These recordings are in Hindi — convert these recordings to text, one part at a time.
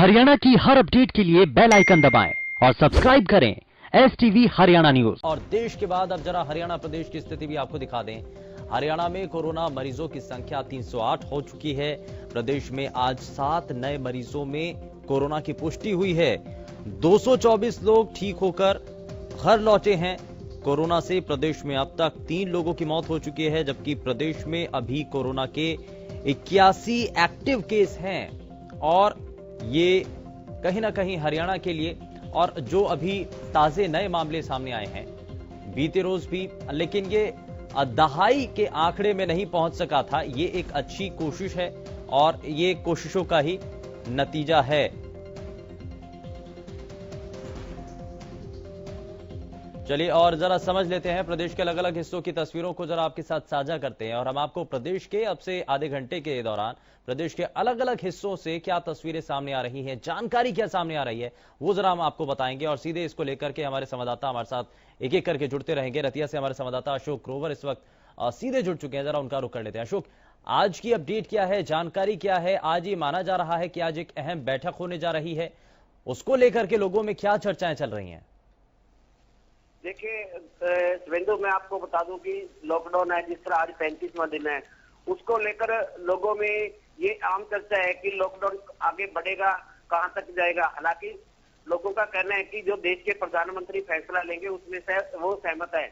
हरियाणा की हर अपडेट के लिए बेल आइकन दबाएं और सब्सक्राइब करें STV हरियाणा न्यूज। और देश के बाद अब जरा हरियाणा प्रदेश की स्थिति भी आपको दिखा दें। हरियाणा में कोरोना मरीजों की संख्या 308 हो चुकी है। प्रदेश में आज 7 नए मरीजों में कोरोना की पुष्टि हुई है। 224 लोग ठीक होकर घर लौटे हैं। कोरोना से प्रदेश में अब तक 3 लोगों की मौत हो चुकी है, जबकि प्रदेश में अभी कोरोना के 81 एक्टिव केस हैं। और ये कहीं ना कहीं हरियाणा के लिए, और जो अभी ताजे नए मामले सामने आए हैं बीते रोज भी, लेकिन ये दहाई के आंकड़े में नहीं पहुंच सका था। ये एक अच्छी कोशिश है और ये कोशिशों का ही नतीजा है। चलिए और जरा समझ लेते हैं प्रदेश के अलग अलग हिस्सों की तस्वीरों को, जरा आपके साथ साझा करते हैं और हम आपको प्रदेश के अब से आधे घंटे के दौरान प्रदेश के अलग अलग हिस्सों से क्या तस्वीरें सामने आ रही हैं, जानकारी क्या सामने आ रही है, वो जरा हम आपको बताएंगे। और सीधे इसको लेकर के हमारे संवाददाता हमारे साथ एक एक करके जुड़ते रहेंगे। रतिया से हमारे संवाददाता अशोक ग्रोवर इस वक्त सीधे जुड़ चुके हैं, जरा उनका रुख कर लेते हैं। अशोक, आज की अपडेट क्या है, जानकारी क्या है? आज ये माना जा रहा है कि आज एक अहम बैठक होने जा रही है, उसको लेकर के लोगों में क्या चर्चाएं चल रही हैं? देखिए शुभेंदु, मैं आपको बता दूं कि लॉकडाउन है, जिस तरह आज 35वां दिन है, उसको लेकर लोगों में ये आम चर्चा है कि लॉकडाउन आगे बढ़ेगा, कहां तक जाएगा। हालांकि लोगों का कहना है कि जो देश के प्रधानमंत्री फैसला लेंगे उसमें से वो सहमत है।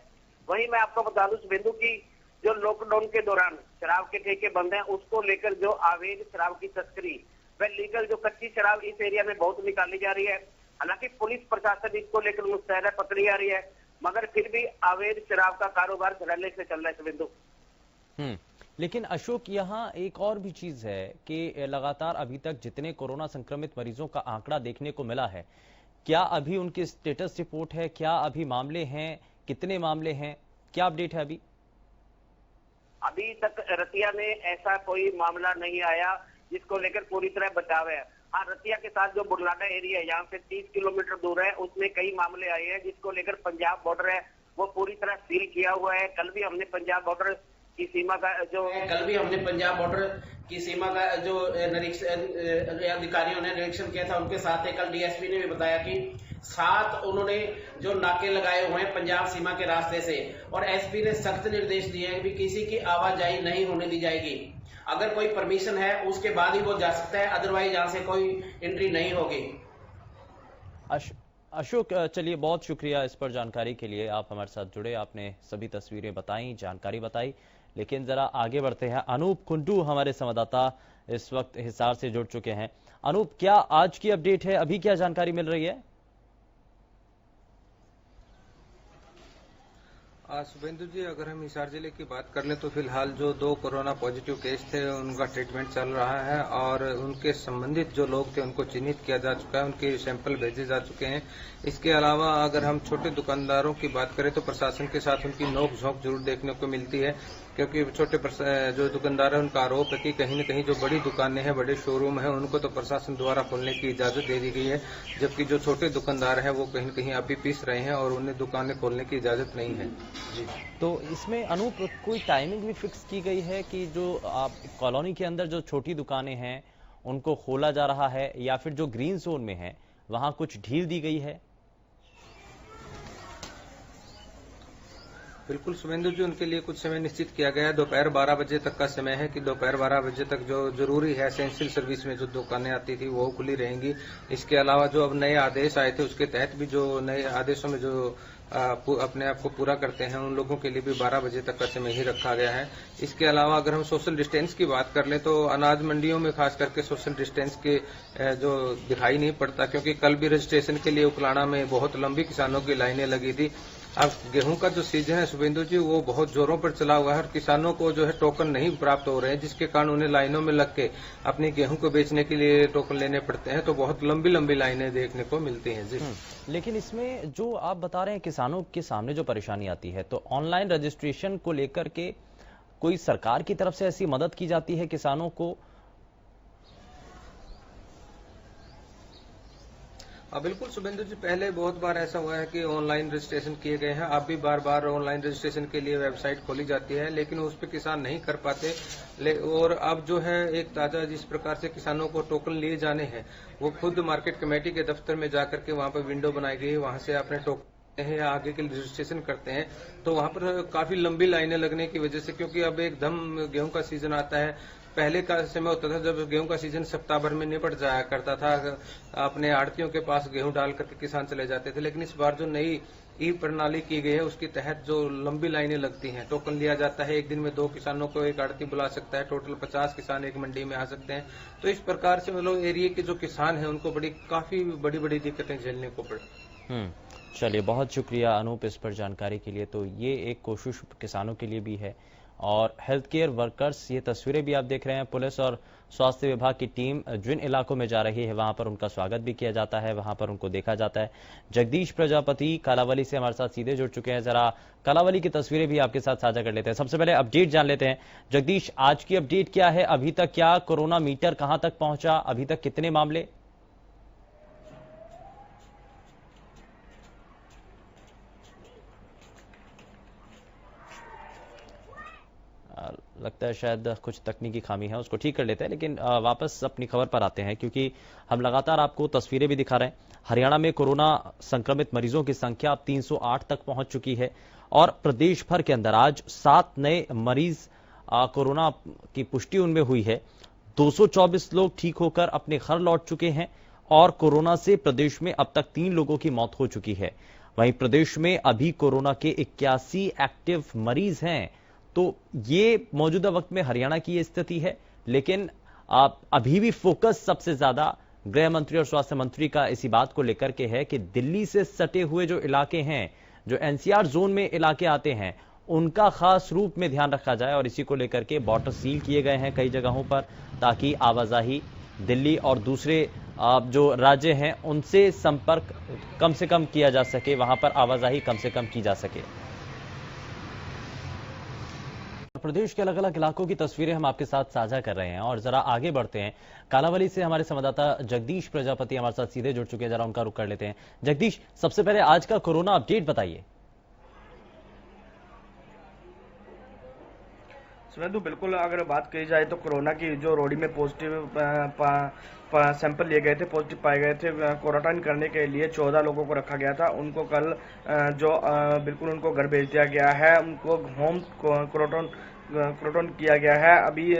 वहीं मैं आपको बता दूं शुभेंदु की जो लॉकडाउन के दौरान शराब के ठेके बंद हैं, उसको लेकर जो अवैध शराब की तस्करी व लीगल जो कच्ची शराब इस एरिया में बहुत निकाली जा रही है। हालांकि पुलिस प्रशासन इसको लेकर मुस्तैद है, पकड़ी जा रही है, मगर फिर भी अवैध शराब का कारोबार धड़ल्ले से चल रहा है शुभेंदु। लेकिन अशोक, यहाँ एक और भी चीज है कि लगातार अभी तक जितने कोरोना संक्रमित मरीजों का आंकड़ा देखने को मिला है, क्या अभी उनकी स्टेटस रिपोर्ट है? क्या अभी मामले हैं? कितने मामले हैं? क्या अपडेट है अभी तक रतिया में ऐसा कोई मामला नहीं आया जिसको लेकर पूरी तरह बचाव है। हाँ, रतिया के साथ जो बुरलाडा एरिया है, यहाँ से 30 किलोमीटर दूर है, उसमें कई मामले आए हैं, जिसको लेकर पंजाब बॉर्डर है वो पूरी तरह सील किया हुआ है। कल भी हमने पंजाब बॉर्डर की सीमा का जो अधिकारियों ने निरीक्षण किया था, उनके साथ ही कल डीएसपी ने भी बताया कि 7 उन्होंने जो नाके लगाए हुए हैं पंजाब सीमा के रास्ते से, और एसपी ने सख्त निर्देश दिए हैं कि किसी की आवाजाही नहीं होने दी जाएगी। अगर कोई परमिशन है उसके बाद ही वो जा सकता है, अदरवाइज यहां से कोई एंट्री नहीं होगी। अशोक, चलिए बहुत शुक्रिया इस पर जानकारी के लिए। आप हमारे साथ जुड़े, आपने सभी तस्वीरें बताई, जानकारी बताई। लेकिन जरा आगे बढ़ते हैं। अनूप कुंडू हमारे संवाददाता इस वक्त हिसार से जुड़ चुके हैं। अनूप, क्या आज की अपडेट है? अभी क्या जानकारी मिल रही है? शुभेंदु जी, अगर हम हिसार जिले की बात कर लें तो फिलहाल जो 2 कोरोना पॉजिटिव केस थे उनका ट्रीटमेंट चल रहा है और उनके संबंधित जो लोग थे उनको चिन्हित किया जा चुका है, उनके सैंपल भेजे जा चुके हैं। इसके अलावा अगर हम छोटे दुकानदारों की बात करें तो प्रशासन के साथ उनकी नोक झोंक जरूर देखने को मिलती है, क्योंकि छोटे जो दुकानदार है उनका आरोप है कि कहीं न कहीं जो बड़ी दुकानें हैं, बड़े शोरूम है, उनको तो प्रशासन द्वारा खोलने की इजाजत दे दी गई है, जबकि जो छोटे दुकानदार हैं वो कहीं न कहीं अभी पीस रहे हैं और उन्हें दुकानें खोलने की इजाजत नहीं है। जी, तो इसमें अनूप कोई टाइमिंग भी फिक्स की गई है कि जो आप कॉलोनी के अंदर जो छोटी दुकानें हैं उनको खोला जा रहा है, या फिर जो ग्रीन जोन में है वहां कुछ ढील दी गई है? बिल्कुल शुभेंदु जी, उनके लिए कुछ समय निश्चित किया गया है। दोपहर 12 बजे तक का समय है कि दोपहर 12 बजे तक जो जरूरी है एसेंशियल सर्विस में जो दुकानें आती थी वो खुली रहेंगी। इसके अलावा जो अब नए आदेश आए थे उसके तहत भी जो नए आदेशों में जो अपने आप को पूरा करते हैं उन लोगों के लिए भी 12 बजे तक का समय ही रखा गया है। इसके अलावा अगर हम सोशल डिस्टेंस की बात कर लें तो अनाज मंडियों में खास करके सोशल डिस्टेंस के जो दिखाई नहीं पड़ता, क्योंकि कल भी रजिस्ट्रेशन के लिए उकलाना में बहुत लंबी किसानों की लाइनें लगी थी। अब गेहूं का जो सीजन है शुभेंदु जी वो बहुत जोरों पर चला हुआ है और किसानों को जो है टोकन नहीं प्राप्त हो रहे हैं, जिसके कारण उन्हें लाइनों में लग के अपने गेहूं को बेचने के लिए टोकन लेने पड़ते हैं, तो बहुत लंबी लंबी लाइनें देखने को मिलती हैं। जी, लेकिन इसमें जो आप बता रहे हैं किसानों के सामने जो परेशानी आती है, तो ऑनलाइन रजिस्ट्रेशन को लेकर के कोई सरकार की तरफ से ऐसी मदद की जाती है किसानों को? बिल्कुल शुभेंदु जी, पहले बहुत बार ऐसा हुआ है कि ऑनलाइन रजिस्ट्रेशन किए गए हैं। अब भी बार बार ऑनलाइन रजिस्ट्रेशन के लिए वेबसाइट खोली जाती है, लेकिन उस पर किसान नहीं कर पाते। और अब जो है एक ताजा जिस प्रकार से किसानों को टोकन लिए जाने हैं, वो खुद मार्केट कमेटी के दफ्तर में जाकर के वहां पर विंडो बनाई गई है, वहां से अपने टोकन है या आगे के लिए रजिस्ट्रेशन करते हैं। तो वहां पर काफी लंबी लाइनें लगने की वजह से, क्योंकि अब एकदम गेहूं का सीजन आता है। पहले का समय होता था जब गेहूं का सीजन सप्ताह भर में निपट जाया करता था, अपने आड़तियों के पास गेहूं डाल करके किसान चले जाते थे। लेकिन इस बार जो नई ई प्रणाली की गई है उसके तहत जो लंबी लाइनें लगती हैं, टोकन लिया जाता है। एक दिन में 2 किसानों को एक आड़ती बुला सकता है, टोटल 50 किसान एक मंडी में आ सकते हैं। तो इस प्रकार से मतलब एरिया के जो किसान हैं उनको काफी बड़ी बड़ी दिक्कतें झेलने को पड़ी। चलिए, बहुत शुक्रिया अनूप इस पर जानकारी के लिए। तो ये एक कोशिश किसानों के लिए भी है और हेल्थ केयर वर्कर्स, ये तस्वीरें भी आप देख रहे हैं। पुलिस और स्वास्थ्य विभाग की टीम जिन इलाकों में जा रही है वहां पर उनका स्वागत भी किया जाता है, वहां पर उनको देखा जाता है। जगदीश प्रजापति कालावली से हमारे साथ सीधे जुड़ चुके हैं। जरा कालावली की तस्वीरें भी आपके साथ साझा कर लेते हैं। सबसे पहले अपडेट जान लेते हैं। जगदीश, आज की अपडेट क्या है? अभी तक क्या कोरोना मीटर कहां तक पहुंचा? अभी तक कितने मामले? लगता है शायद कुछ तकनीकी खामी है, उसको ठीक कर लेते हैं। लेकिन वापस अपनी खबर पर आते हैं, क्योंकि हम लगातार आपको तस्वीरें भी दिखा रहे हैं। हरियाणा में कोरोना संक्रमित मरीजों की संख्या अब 308 तक पहुंच चुकी है और प्रदेश भर के अंदर आज 7 नए मरीज कोरोना की पुष्टि उनमें हुई है। 224 लोग ठीक होकर अपने घर लौट चुके हैं और कोरोना से प्रदेश में अब तक 3 लोगों की मौत हो चुकी है। वहीं प्रदेश में अभी कोरोना के 81 एक्टिव मरीज हैं। तो ये मौजूदा वक्त में हरियाणा की ये स्थिति है। लेकिन अभी भी फोकस सबसे ज्यादा गृह मंत्री और स्वास्थ्य मंत्री का इसी बात को लेकर के है कि दिल्ली से सटे हुए जो इलाके हैं, जो एनसीआर जोन में इलाके आते हैं, उनका खास रूप में ध्यान रखा जाए। और इसी को लेकर के बॉर्डर सील किए गए हैं कई जगहों पर, ताकि आवाजाही दिल्ली और दूसरे जो राज्य हैं उनसे संपर्क कम से कम किया जा सके, वहां पर आवाजाही कम से कम की जा सके। प्रदेश के अलग अलग इलाकों की तस्वीरें हम आपके साथ साझा कर रहे हैं और जरा आगे बढ़ते हैं। कालावली से हमारे संवाददाता जगदीश प्रजापति हमारे साथ सीधे जुड़ चुके हैं, जरा उनका रुख कर लेते हैं। जगदीश, सबसे पहले आज का कोरोना अपडेट बताइए। सुनेंदु, बिल्कुल अगर बात की जाए तो कोरोना की जो रोडी में पॉजिटिव सैंपल लिए गए थे, पॉजिटिव पाए गए थे, क्वारंटाइन करने के लिए 14 लोगों को रखा गया था। उनको कल बिल्कुल उनको घर भेज दिया गया है, उनको होम क्वारंटाइन किया गया है। अभी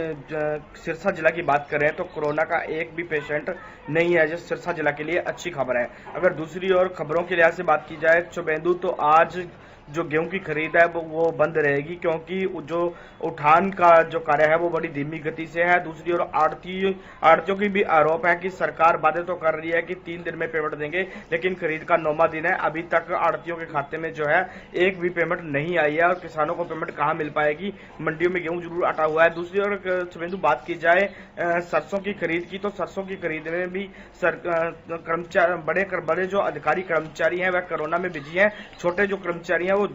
सिरसा जिला की बात करें तो कोरोना का एक भी पेशेंट नहीं है, जो सिरसा जिला के लिए अच्छी खबर है। अगर दूसरी ओर खबरों के लिहाज से बात की जाए शुभेंदु, तो आज जो गेहूं की खरीद है वो बंद रहेगी, क्योंकि जो उठान का जो कार्य है वो बड़ी धीमी गति से है। दूसरी ओर आड़तियों की भी आरोप है कि सरकार वादे तो कर रही है कि 3 दिन में पेमेंट देंगे, लेकिन खरीद का 9वां दिन है, अभी तक आड़तियों के खाते में जो है एक भी पेमेंट नहीं आई है। और किसानों को पेमेंट कहाँ मिल पाएगी? मंडियों में गेहूं जरूर अटा हुआ है। दूसरी ओर शुभेंदु, बात की जाए सरसों की खरीद की, तो सरसों की खरीद में भी कर्मचारी बड़े जो अधिकारी कर्मचारी हैं वह कोरोना में बिजी हैं। छोटे जो कर्मचारी हैं वो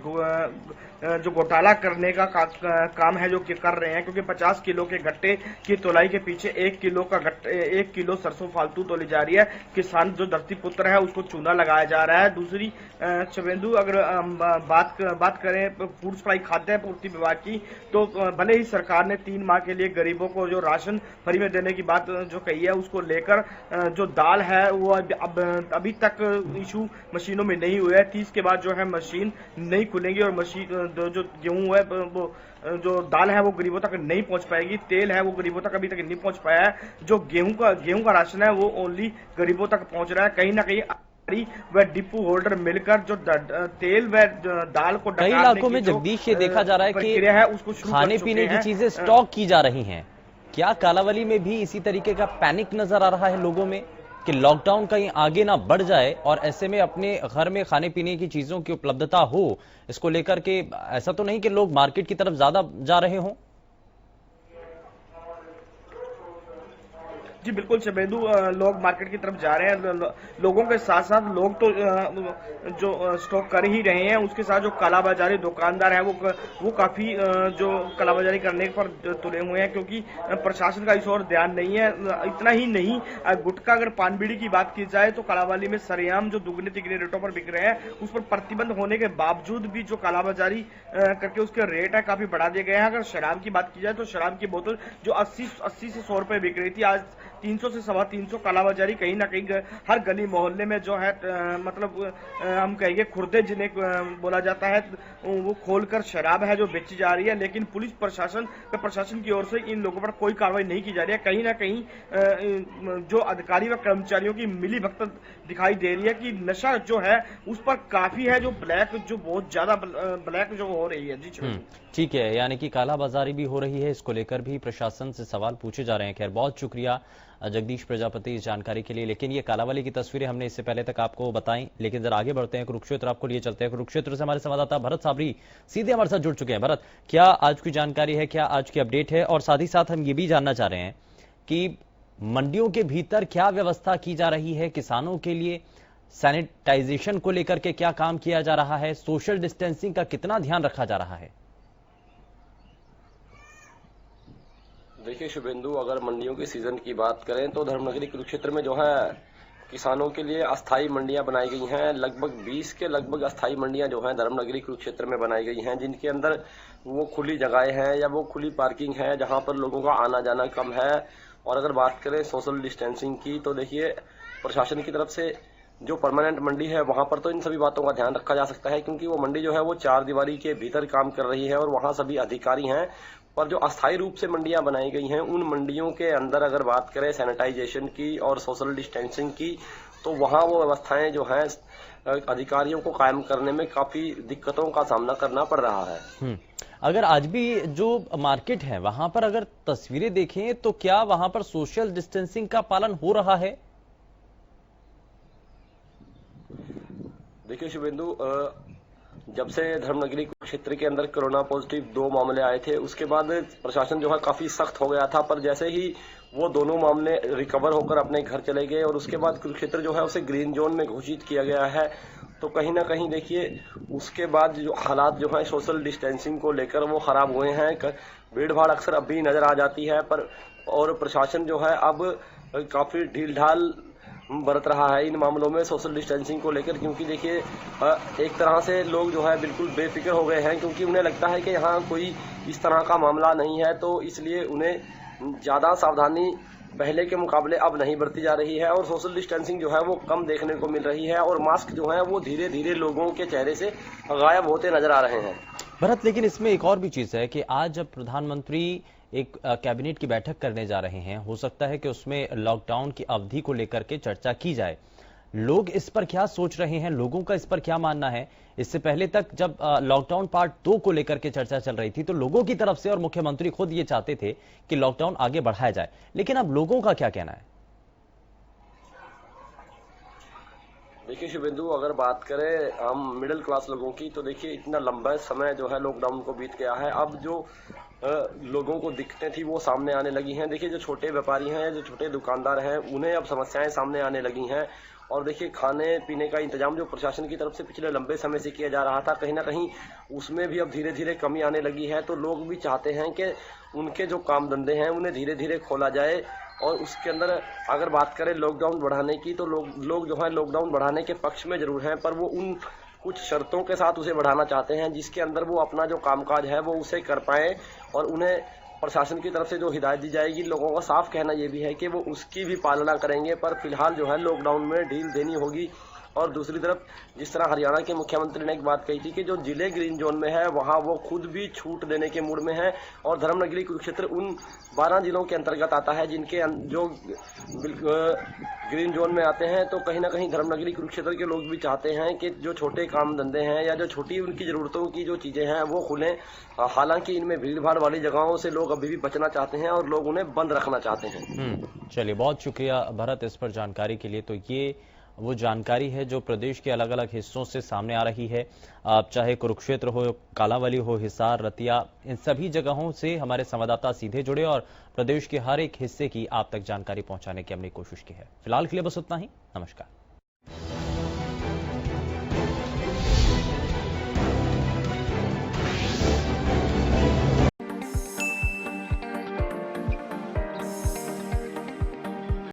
जो घोटाला करने का काम है जो कर रहे हैं, क्योंकि 50 किलो के गट्टे की तोलाई के पीछे 1 किलो सरसों फालतू तोली जा रही है। किसान जो धरती पुत्र है उसको चूना लगाया जा रहा है। दूसरी शुभेंदु, अगर बात करें फूड सप्लाई खाद्य पूर्ति विभाग की, तो भले ही सरकार ने 3 माह के लिए गरीबों को जो राशन फ्री में देने की बात जो कही है, उसको लेकर जो दाल है वो अभी तक इशू मशीनों में नहीं हुआ है। 30 के बाद जो है मशीन नहीं खुलेंगी और मशीन जो गेहूं है वो जो दाल है वो गरीबों तक नहीं पहुंच पाएगी। तेल है वो गरीबों तक अभी तक नहीं पहुंच पाया है। जो गेहूं का राशन है वो ओनली गरीबों तक पहुंच रहा है। कहीं ना कहीं व डिपो होल्डर मिलकर जो तेल व दाल को कई इलाकों में जगदीश ये देखा जा रहा है कि खाने पीने की चीजें स्टॉक की जा रही हैं। क्या कालावली में भी इसी तरीके का पैनिक नजर आ रहा है लोगों में कि लॉकडाउन कहीं आगे ना बढ़ जाए और ऐसे में अपने घर में खाने पीने की चीजों की उपलब्धता हो, इसको लेकर के ऐसा तो नहीं कि लोग मार्केट की तरफ ज्यादा जा रहे हों? जी बिल्कुल शुभेंदु, लोग मार्केट की तरफ जा रहे हैं, लोगों के साथ साथ लोग तो जो स्टॉक कर ही रहे हैं, उसके साथ जो कालाबाजारी दुकानदार है वो काफी जो कालाबाजारी करने पर तुले हुए हैं, क्योंकि प्रशासन का इस ओर ध्यान नहीं है। इतना ही नहीं, गुटखा अगर पान बीड़ी की बात की जाए तो कालाबाजारी में सरेआम जो दुगने तिगने रेटों पर बिक रहे हैं, उस पर प्रतिबंध होने के बावजूद भी जो कालाबाजारी करके उसके रेट है काफी बढ़ा दिए गए हैं। अगर शराब की बात की जाए तो शराब की बोतल जो 80 से 100 रुपए बिक रही थी, आज 300 से 350 कालाबाजारी कहीं ना कहीं हर गली मोहल्ले में जो है मतलब हम कहेंगे खुर्दे जिन्हें बोला जाता है, वो खोलकर शराब है जो बेची जा रही है। लेकिन पुलिस प्रशासन की ओर से इन लोगों पर कोई कार्रवाई नहीं की जा रही है। कहीं ना कहीं जो अधिकारी व कर्मचारियों की मिली भगत दिखाई दे रही है कि नशा जो है उस पर काफी है, जो ब्लैक जो बहुत ज्यादा ब्लैक जो हो रही है। जी ठीक है, यानी कि कालाबाजारी भी हो रही है, इसको लेकर भी प्रशासन से सवाल पूछे जा रहे हैं। खैर, बहुत शुक्रिया जगदीश प्रजापति इस जानकारी के लिए। लेकिन ये कालाबाजारी की तस्वीरें हमने इससे पहले तक आपको बताई, लेकिन जरा आगे बढ़ते हैं, कुरुक्षेत्र आपको लिए चलते हैं। कुरुक्षेत्र से हमारे संवाददाता भरत साबरी सीधे हमारे साथ जुड़ चुके हैं। भरत, क्या आज की जानकारी है, क्या आज की अपडेट है? और साथ ही साथ हम ये भी जानना चाह रहे हैं कि मंडियों के भीतर क्या व्यवस्था की जा रही है किसानों के लिए, सैनिटाइजेशन को लेकर के क्या काम किया जा रहा है, सोशल डिस्टेंसिंग का कितना ध्यान रखा जा रहा है? देखिए शुभेंदु, अगर मंडियों के सीजन की बात करें तो धर्मनगरी कुरुक्षेत्र में जो है किसानों के लिए अस्थायी मंडियां बनाई गई हैं। लगभग 20 के लगभग अस्थायी मंडियां जो हैं धर्मनगरी कुरुक्षेत्र में बनाई गई हैं, जिनके अंदर वो खुली जगहें हैं या वो खुली पार्किंग है जहां पर लोगों का आना जाना कम है। और अगर बात करें सोशल डिस्टेंसिंग की तो देखिए प्रशासन की तरफ से जो परमानेंट मंडी है वहां पर तो इन सभी बातों का ध्यान रखा जा सकता है, क्योंकि वो मंडी जो है वो 4 दीवारी के भीतर काम कर रही है और वहां सभी अधिकारी हैं। पर जो अस्थायी रूप से मंडियां बनाई गई हैं, उन मंडियों के अंदर अगर बात करें सैनिटाइजेशन की और सोशल डिस्टेंसिंग की, तो वहां वो व्यवस्थाएं जो हैं अधिकारियों को कायम करने में काफी दिक्कतों का सामना करना पड़ रहा है। अगर आज भी जो मार्केट है वहां पर अगर तस्वीरें देखें तो क्या वहां पर सोशल डिस्टेंसिंग का पालन हो रहा है? देखिए शुभेंदु, जब से धर्मनगरी क्षेत्र के अंदर कोरोना पॉजिटिव 2 मामले आए थे, उसके बाद प्रशासन जो है काफी सख्त हो गया था। पर जैसे ही वो दोनों मामले रिकवर होकर अपने घर चले गए और उसके बाद कुरुक्षेत्र जो है उसे ग्रीन जोन में घोषित किया गया है, तो कहीं ना कहीं देखिए उसके बाद जो हालात जो है सोशल डिस्टेंसिंग को लेकर वो खराब हुए हैं। भीड़ भाड़ अक्सर अब भी नजर आ जाती है, पर और प्रशासन जो है अब काफी ढील ढाल बरत रहा है इन मामलों में सोशल डिस्टेंसिंग को लेकर, क्योंकि देखिए एक तरह से लोग जो है बिल्कुल बेफिक्र हो गए हैं, क्योंकि उन्हें लगता है कि यहाँ कोई इस तरह का मामला नहीं है, तो इसलिए उन्हें ज्यादा सावधानी पहले के मुकाबले अब नहीं बरती जा रही है और सोशल डिस्टेंसिंग जो है वो कम देखने को मिल रही है और मास्क जो है वो धीरे धीरे लोगों के चेहरे से गायब होते नजर आ रहे हैं। भरत, लेकिन इसमें एक और भी चीज है कि आज जब प्रधानमंत्री एक कैबिनेट की बैठक करने जा रहे हैं, हो सकता है कि उसमें लॉकडाउन की अवधि को लेकर के चर्चा की जाए। लोग इस पर क्या सोच रहे हैं, लोगों का इस पर क्या मानना है? इससे पहले तक जब लॉकडाउन पार्ट 2 को लेकर के चर्चा चल रही थी तो लोगों की तरफ से और मुख्यमंत्री खुद ये चाहते थे कि लॉकडाउन आगे बढ़ाया जाए, लेकिन अब लोगों का क्या कहना है? देखिए शुभेंदु, अगर बात करें हम मिडिल क्लास लोगों की, तो देखिए इतना लंबा समय जो है लॉकडाउन को बीत गया है, अब जो लोगों को दिक्कतें थी वो सामने आने लगी हैं। देखिए जो छोटे व्यापारी हैं, जो छोटे दुकानदार हैं, उन्हें अब समस्याएं सामने आने लगी हैं। और देखिए खाने पीने का इंतजाम जो प्रशासन की तरफ से पिछले लंबे समय से किया जा रहा था, कहीं ना कहीं उसमें भी अब धीरे धीरे कमी आने लगी है। तो लोग भी चाहते हैं कि उनके जो काम धंधे हैं उन्हें धीरे धीरे खोला जाए। और उसके अंदर अगर बात करें लॉकडाउन बढ़ाने की, तो लोग जो है लॉकडाउन बढ़ाने के पक्ष में जरूर हैं, पर वो उन कुछ शर्तों के साथ उसे बढ़ाना चाहते हैं जिसके अंदर वो अपना जो कामकाज है वो उसे कर पाए। और उन्हें प्रशासन की तरफ से जो हिदायत दी जाएगी, लोगों का साफ कहना ये भी है कि वो उसकी भी पालना करेंगे, पर फिलहाल जो है लॉकडाउन में ढील देनी होगी। और दूसरी तरफ जिस तरह हरियाणा के मुख्यमंत्री ने एक बात कही थी कि जो जिले ग्रीन जोन में है वहां वो खुद भी छूट देने के मूड में है, और धर्मनगरी कुरुक्षेत्र उन 12 जिलों के अंतर्गत आता है जिनके जो ग्रीन जोन में आते हैं। तो कहीं ना कहीं धर्मनगरी कुरुक्षेत्र के लोग भी चाहते हैं कि जो छोटे काम धंधे हैं या जो छोटी उनकी जरूरतों की जो चीजें हैं वो खुलें। हालांकि इनमें भीड़ भाड़ वाली जगहों से लोग अभी भी बचना चाहते हैं और लोग उन्हें बंद रखना चाहते हैं। चलिए, बहुत शुक्रिया भरत इस पर जानकारी के लिए। तो ये वो जानकारी है जो प्रदेश के अलग अलग हिस्सों से सामने आ रही है। आप चाहे कुरुक्षेत्र हो, कालांवाली हो, हिसार, रतिया, इन सभी जगहों से हमारे संवाददाता सीधे जुड़े और प्रदेश के हर एक हिस्से की आप तक जानकारी पहुंचाने की हमने कोशिश की है। फिलहाल के लिए बस उतना ही। नमस्कार।